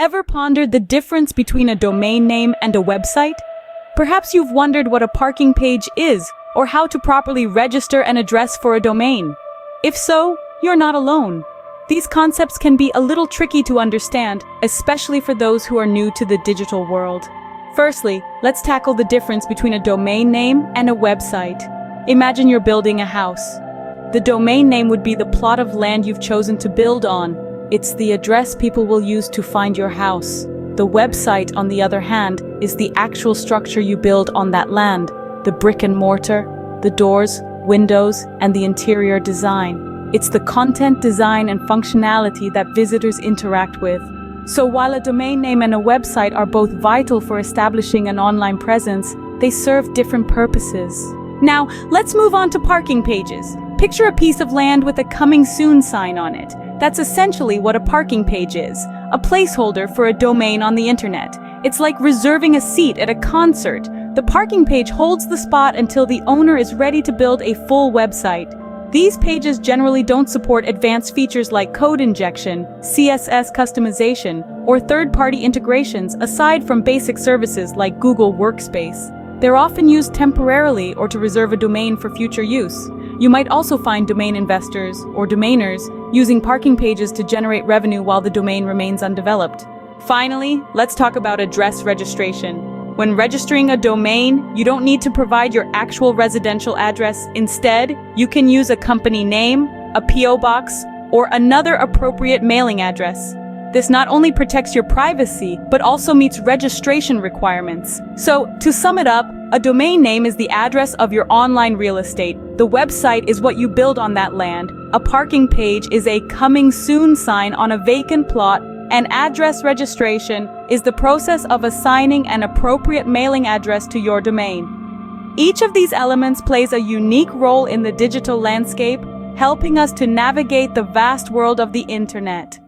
Ever pondered the difference between a domain name and a website? Perhaps you've wondered what a parking page is, or how to properly register an address for a domain. If so, you're not alone. These concepts can be a little tricky to understand, especially for those who are new to the digital world. Firstly, let's tackle the difference between a domain name and a website. Imagine you're building a house. The domain name would be the plot of land you've chosen to build on. It's the address people will use to find your house. The website, on the other hand, is the actual structure you build on that land. The brick and mortar, the doors, windows, and the interior design. It's the content, design, and functionality that visitors interact with. So while a domain name and a website are both vital for establishing an online presence, they serve different purposes. Now, let's move on to parking pages. Picture a piece of land with a "Coming Soon" sign on it. That's essentially what a parking page is, a placeholder for a domain on the internet. It's like reserving a seat at a concert. The parking page holds the spot until the owner is ready to build a full website. These pages generally don't support advanced features like code injection, CSS customization, or third-party integrations aside from basic services like Google Workspace. They're often used temporarily or to reserve a domain for future use. You might also find domain investors, or domainers, using parking pages to generate revenue while the domain remains undeveloped. Finally, let's talk about address registration. When registering a domain, you don't need to provide your actual residential address. Instead, you can use a company name, a PO box, or another appropriate mailing address. This not only protects your privacy, but also meets registration requirements. So, to sum it up, a domain name is the address of your online real estate. The website is what you build on that land. A parking page is a "Coming Soon" sign on a vacant plot, and address registration is the process of assigning an appropriate mailing address to your domain. Each of these elements plays a unique role in the digital landscape, helping us to navigate the vast world of the internet.